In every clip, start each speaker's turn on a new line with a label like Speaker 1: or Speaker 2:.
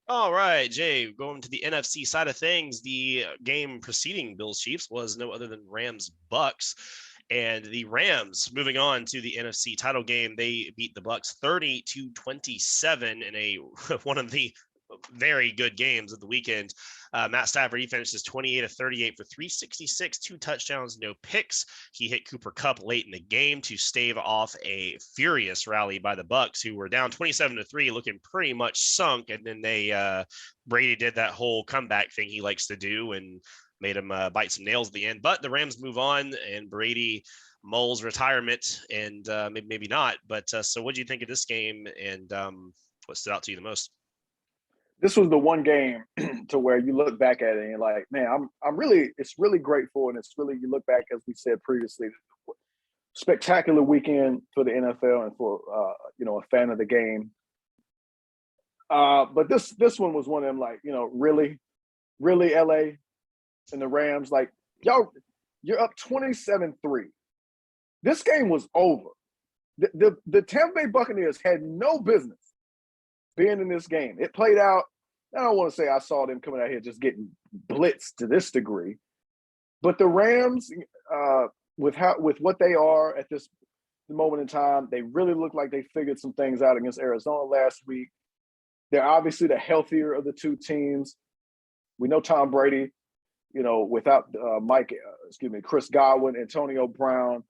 Speaker 1: All right, Jay, going to the NFC side of things, the game preceding Bills Chiefs was no other than Rams Bucks. And the Rams, moving on to the NFC title game, they beat the Bucks 30-27 in a one of the very good games of the weekend. Matt Stafford, he finishes 28-38 for 366, 2 touchdowns, no picks. He hit Cooper Kupp late in the game to stave off a furious rally by the Bucks, who were down 27-3, looking pretty much sunk. And then Brady did that whole comeback thing he likes to do and made him bite some nails at the end. But the Rams move on, and Brady mulls retirement, and maybe not. But so what do you think of this game, and what stood out to you the most?
Speaker 2: This was the one game to where you look back at it and you're like, man, it's really grateful, and it's really, you look back, as we said previously, spectacular weekend for the NFL and for a fan of the game. But this one was one of them, like, really LA and the Rams, like, y'all, you're up 27-3. This game was over. The Tampa Bay Buccaneers had no business being in this game. It played out. I don't want to say I saw them coming out here just getting blitzed to this degree, but the Rams, with what they are at this moment in time, they really look like they figured some things out against Arizona last week. They're obviously the healthier of the two teams. We know Tom Brady, without Chris Godwin, Antonio Brown.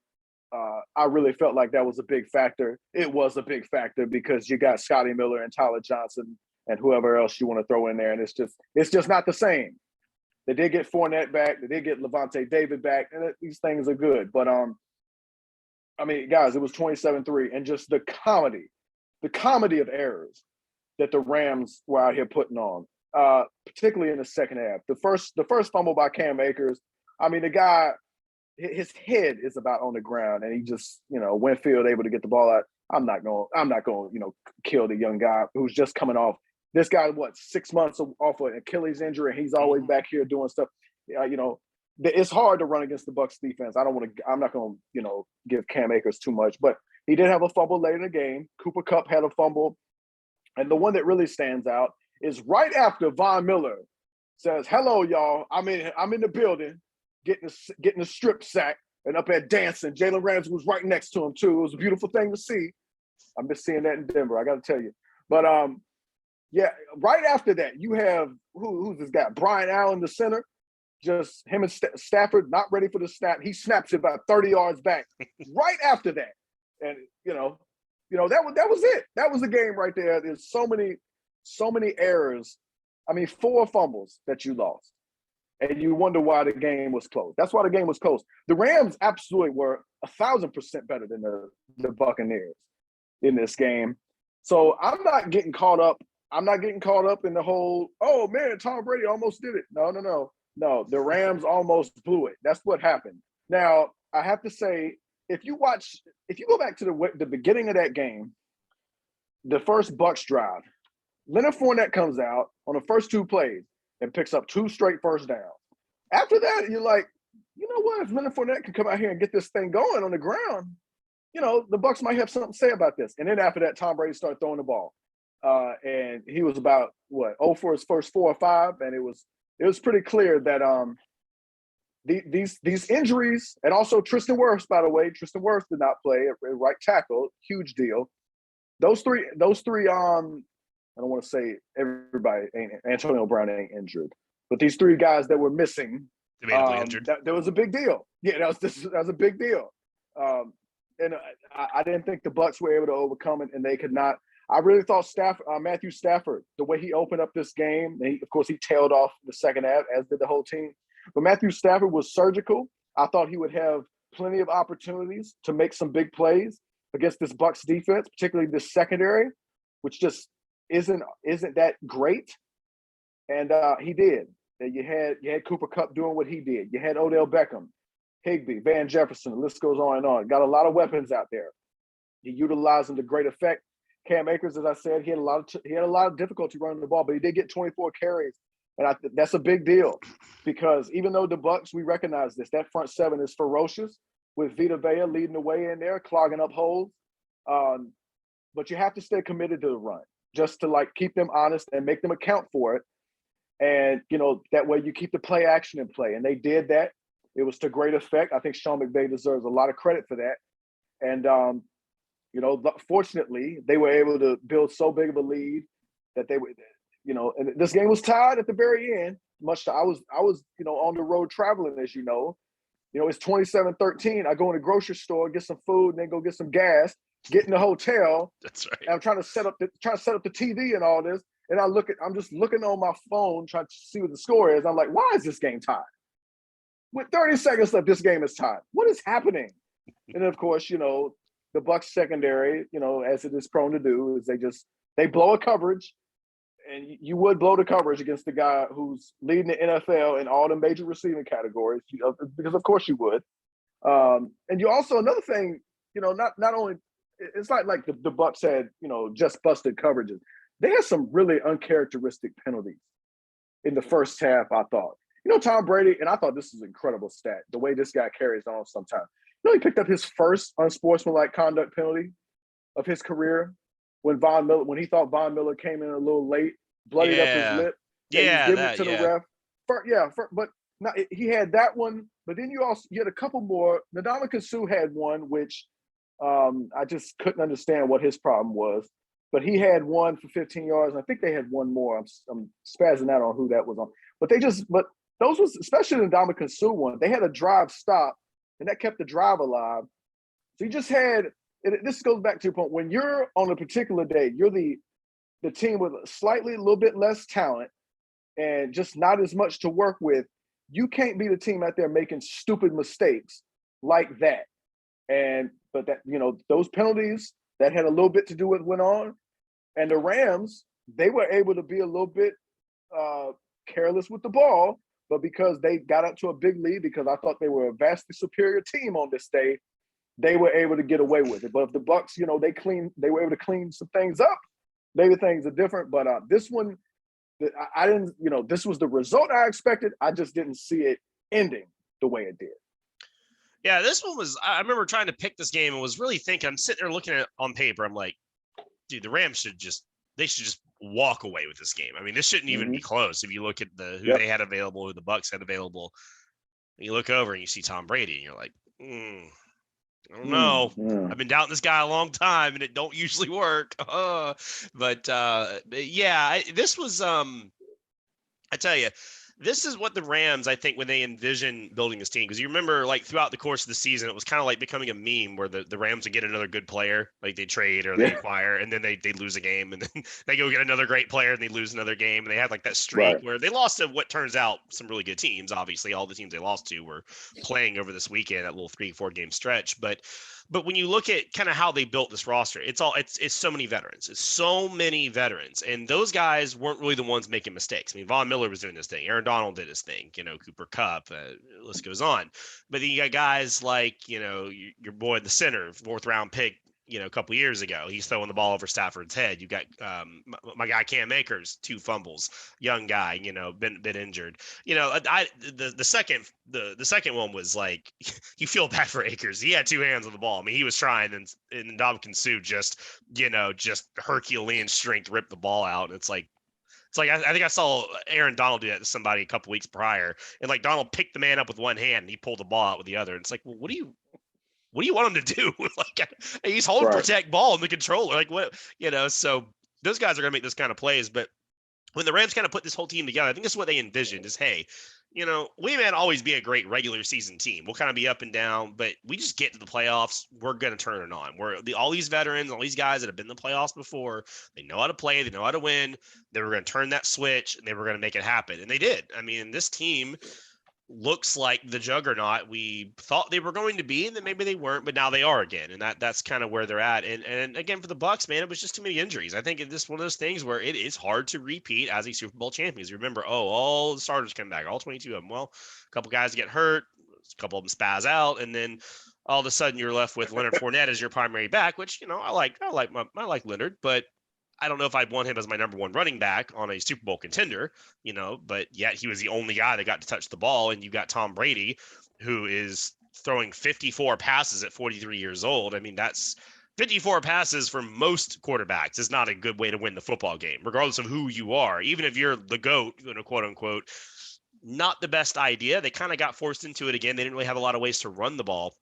Speaker 2: I really felt like that was a big factor. It was a big factor because you got Scotty Miller and Tyler Johnson and whoever else you want to throw in there, and it's just not the same. They did get Fournette back. They did get Levante David back, and these things are good. But guys, it was 27-3, and just the comedy of errors that the Rams were out here putting on, particularly in the second half. The first fumble by Cam Akers. The guy, his head is about on the ground, and he just, Winfield able to get the ball out. I'm not going, kill the young guy who's just coming off. This guy, 6 months off an Achilles injury, and he's always back here doing stuff. It's hard to run against the Bucs defense. I'm not going to, give Cam Akers too much, but he did have a fumble late in the game. Cooper Kupp had a fumble, and the one that really stands out is right after Von Miller says, "Hello, y'all. I'm in the building." Getting a strip sack and up at dancing. Jalen Ramsey was right next to him too. It was a beautiful thing to see. I miss seeing that in Denver, I got to tell you. But right after that, you have who's this guy? Brian Allen, the center. Just him and Stafford not ready for the snap. He snaps it about 30 yards back. Right after that, and that was it. That was the game right there. There's so many errors. 4 fumbles that you lost. And you wonder why the game was close. That's why the game was close. The Rams absolutely were 1,000% better than the Buccaneers in this game. So I'm not getting caught up. I'm not getting caught up in the whole, oh man, Tom Brady almost did it. No. The Rams almost blew it. That's what happened. Now, I have to say, if you go back to the beginning of that game, the first Bucs drive, Leonard Fournette comes out on the first 2 plays and picks up 2 straight first downs. After that, you're like, you know what? If Leonard Fournette can come out here and get this thing going on the ground, the Bucs might have something to say about this. And then after that, Tom Brady started throwing the ball. And he was about, 0 for his first 4 or 5. And it was pretty clear that these injuries, and also Tristan Wirfs, by the way, Tristan Wirfs did not play at right tackle, huge deal. Those three, I don't want to say everybody Antonio Brown ain't injured, but these 3 guys that were missing,
Speaker 1: Injured.
Speaker 2: That was a big deal. Yeah, that was a big deal. And I didn't think the Bucs were able to overcome it, and they could not. I really thought Matthew Stafford, the way he opened up this game, and of course he tailed off the second half, as did the whole team. But Matthew Stafford was surgical. I thought he would have plenty of opportunities to make some big plays against this Bucs defense, particularly this secondary, which just isn't that great. And he did. And you had Cooper Kupp doing what he did. You had Odell Beckham, Higbee, Van Jefferson, the list goes on and on. Got a lot of weapons out there. He utilized them to great effect. Cam Akers, as I said, he had a lot of difficulty running the ball, but he did get 24 carries. And that's a big deal, because even though the Bucs, we recognize this, that front 7 is ferocious, with Vita Vea leading the way in there, clogging up holes. But you have to stay committed to the run. just to like keep them honest and make them account for it. And, that way you keep the play action in play. And they did that. It was to great effect. I think Sean McVay deserves a lot of credit for that. And, fortunately, they were able to build so big of a lead that they were, and this game was tied at the very end. I was, on the road traveling, as you know. It's 27-13. I go in the grocery store, get some food, and then go get some gas, get in the hotel.
Speaker 1: That's right.
Speaker 2: And I'm trying to set up the TV and all this. And I'm just looking on my phone, trying to see what the score is. I'm like, why is this game tied? With 30 seconds left, this game is tied. What is happening? And then, of course, the Bucs secondary, as it is prone to do, is they blow a coverage. And you would blow the coverage against the guy who's leading the NFL in all the major receiving categories, because of course you would. And you also, another thing, not only, it's not like the Bucs had, just busted coverages. They had some really uncharacteristic penalties in the first half, I thought. Tom Brady, and I thought this is an incredible stat, the way this guy carries on sometimes. He picked up his first unsportsmanlike conduct penalty of his career when he thought Von Miller came in a little late, bloodied up his lip.
Speaker 1: Yeah,
Speaker 2: giving it to the ref. But he had that one. But then you had a couple more. Ndamukong Suh had one, which I just couldn't understand what his problem was. But he had one for 15 yards, and I think they had one more. I'm spazzing out on who that was on. But those was, especially the Ndamukong Suh one, they had a drive stop, and that kept the drive alive. So you just had, this goes back to your point, when you're on a particular day, you're the team with a little bit less talent and just not as much to work with. You can't be the team out there making stupid mistakes like that. But that, those penalties, that had a little bit to do with what went on. And the Rams, they were able to be a little bit careless with the ball, but because they got up to a big lead, because I thought they were a vastly superior team on this day, they were able to get away with it. But if the Bucs, they were able to clean some things up, maybe things are different. But this one, I didn't, this was the result I expected. I just didn't see it ending the way it did.
Speaker 1: Yeah, this one was, I remember trying to pick this game and was really thinking, I'm sitting there looking at it on paper. I'm like, dude, the Rams should just walk away with this game. I mean, this shouldn't even be close. If you look at who they had available, who the Bucs had available, and you look over and you see Tom Brady and you're like, I don't know. I've been doubting this guy a long time and it don't usually work. But yeah, this was, I tell you, this is what the Rams, I think, when they envision building this team, because you remember, like, throughout the course of the season, it was kind of like becoming a meme where the Rams would get another good player, like they trade or they acquire, and then they lose a game, and then they go get another great player and they lose another game. And they had like that streak where they lost to what turns out some really good teams. Obviously, all the teams they lost to were playing over this weekend, that little 3-4 game stretch. But when you look at kind of how they built this roster, it's so many veterans. It's so many veterans. And those guys weren't really the ones making mistakes. I mean, Von Miller was doing this thing. Aaron Donald did his thing. Cooper Kupp, list goes on. But then you got guys like, your boy, the center, 4th round pick, a couple years ago. He's throwing the ball over Stafford's head. You got my guy Cam Akers, 2 fumbles, young guy, been injured. The second one was like, you feel bad for Akers. He had 2 hands on the ball. I mean, he was trying, and Ndamukong Suh just Herculean strength ripped the ball out. And it's like I think I saw Aaron Donald do that to somebody a couple weeks prior, and like Donald picked the man up with one hand and he pulled the ball out with the other. And it's like, well, what do you want him to do? Like, he's holding protect ball in the controller. Like, what, so those guys are going to make those kind of plays. But when the Rams kind of put this whole team together, I think this is what they envisioned is, hey, we may not always be a great regular season team. We'll kind of be up and down, but we just get to the playoffs, we're going to turn it on. All these veterans, all these guys that have been in the playoffs before, they know how to play, they know how to win. They were going to turn that switch and they were going to make it happen. And they did. I mean, this team looks like the juggernaut we thought they were going to be, and then maybe they weren't, but now they are again. And that's kind of where they're at. And again, for the Bucs, man, it was just too many injuries. I think it's one of those things where it is hard to repeat as a Super Bowl champions. Remember, all the starters come back, all 22 of them. Well, a couple guys get hurt, a couple of them spaz out, and then all of a sudden you're left with Leonard Fournette as your primary back, which, I like Leonard, but I don't know if I'd want him as my number 1 running back on a Super Bowl contender, but yet he was the only guy that got to touch the ball. And you got Tom Brady, who is throwing 54 passes at 43 years old. I mean, that's 54 passes for most quarterbacks is not a good way to win the football game, regardless of who you are. Even if you're the GOAT, quote unquote, not the best idea. They kind of got forced into it again. They didn't really have a lot of ways to run the ball.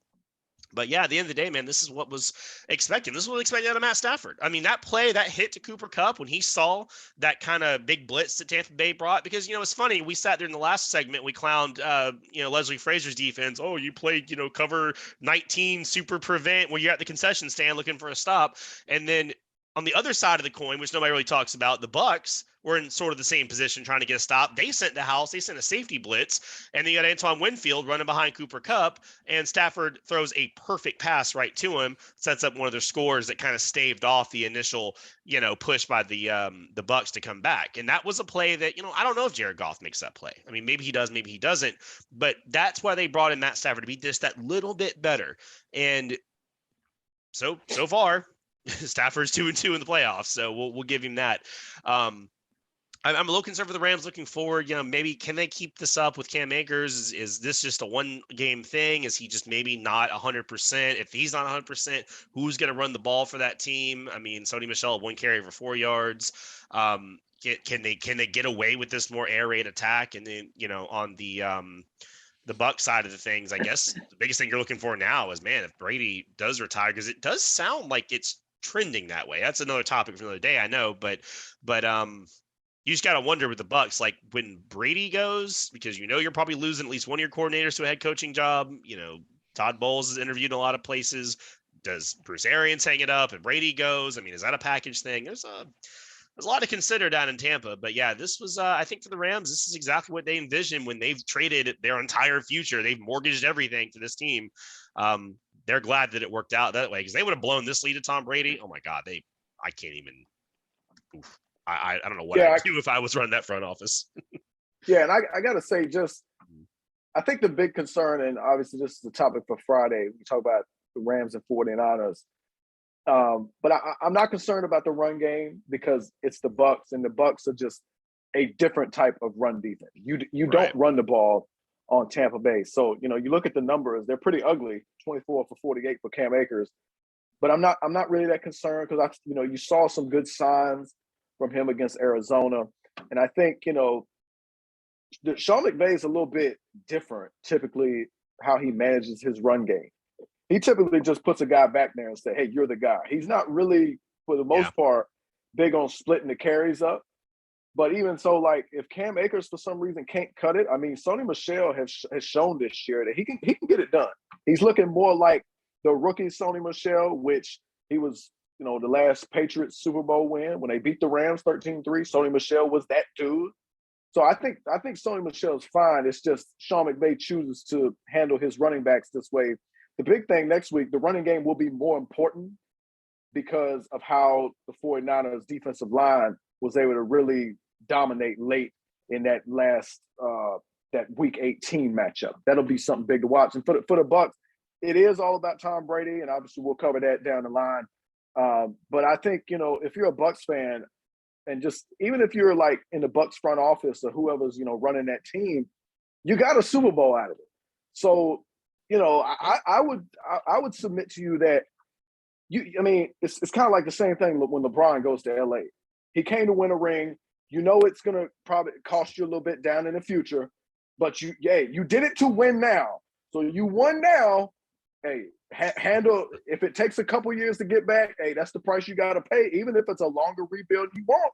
Speaker 1: But yeah, at the end of the day, man, this is what was expected. This is what was expected out of Matt Stafford. I mean, that play, that hit to Cooper Kupp when he saw that kind of big blitz that Tampa Bay brought, because, it's funny. We sat there in the last segment, we clowned, Leslie Frazier's defense. Oh, you played, cover 19 super prevent when you're at the concession stand looking for a stop. And then on the other side of the coin, which nobody really talks about, the Bucs were in sort of the same position trying to get a stop. They sent a safety blitz, and then you got Antoine Winfield running behind Cooper Kupp, and Stafford throws a perfect pass right to him, sets up one of their scores that kind of staved off the initial, push by the Bucs to come back. And that was a play that, I don't know if Jared Goff makes that play. I mean, maybe he does, maybe he doesn't, but that's why they brought in Matt Stafford, to be just that little bit better. And so far, Stafford's 2-2 in the playoffs, so we'll give him that. I'm a little concerned for the Rams looking forward. Maybe can they keep this up with Cam Akers? Is this just a one-game thing? Is he just maybe not 100%? If he's not 100%, who's going to run the ball for that team? I mean, Sony Michel, 1 carry for 4 yards. Can they get away with this more air raid attack? And then, on the Buck side of the things, I guess the biggest thing you're looking for now is, man, if Brady does retire, because it does sound like it's trending that way. That's another topic for another day, I know, but you just got to wonder with the Bucs, like when Brady goes, because you're probably losing at least one of your coordinators to a head coaching job. Todd Bowles is interviewed in a lot of places. Does Bruce Arians hang it up and Brady goes? I mean, is that a package thing? There's a lot to consider down in Tampa. But yeah, this was, I think for the Rams, this is exactly what they envisioned when they've traded their entire future. They've mortgaged everything for this team. They're glad that it worked out that way, because they would have blown this lead to Tom Brady. Oh my God, I can't even. Oof. I don't know what I'd do if I was running that front office.
Speaker 2: Yeah, and I got to say, I think the big concern, and obviously this is the topic for Friday, we talk about the Rams and 49ers. But I'm not concerned about the run game, because it's the Bucs, and the Bucs are just a different type of run defense. You don't run the ball on Tampa Bay. So, you look at the numbers, they're pretty ugly, 24 for 48 for Cam Akers. But I'm not really that concerned, because you saw some good signs from him against Arizona. And I think, Sean McVay is a little bit different, typically, how he manages his run game. He typically just puts a guy back there and say, hey, you're the guy. He's not really, for the most part, big on splitting the carries up. But even so, like, if Cam Akers for some reason can't cut it, I mean, Sony Michel has shown this year that he can get it done. He's looking more like the rookie Sony Michel, which he was, the last Patriots Super Bowl win when they beat the Rams 13-3. Sony Michel was that dude. So I think Sony Michel's fine. It's just Sean McVay chooses to handle his running backs this way. The big thing next week, the running game will be more important because of how the 49ers defensive line was able to really dominate late in that last that week 18 matchup. That'll be something big to watch. And for the Bucs, it is all about Tom Brady, and obviously we'll cover that down the line. But I think, if you're a Bucs fan, and just even if you're like in the Bucs front office or whoever's, running that team, you got a Super Bowl out of it. So, I would submit to you that it's kind of like the same thing when LeBron goes to LA. He came to win a ring. It's going to probably cost you a little bit down in the future, but you did it to win now. So you won now. Hey, handle, if it takes a couple years to get back, hey, that's the price you got to pay, even if it's a longer rebuild you want.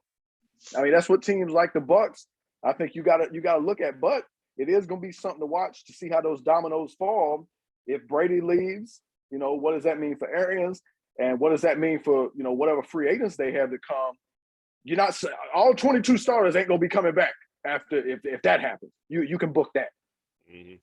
Speaker 2: I mean, that's what teams like the Bucs, I think you got to look at. But it is going to be something to watch to see how those dominoes fall. If Brady leaves, what does that mean for Arians? And what does that mean for, whatever free agents they have to come? You're not, all 22 starters ain't going to be coming back after, if that happens. You can book that.
Speaker 1: Mm-hmm.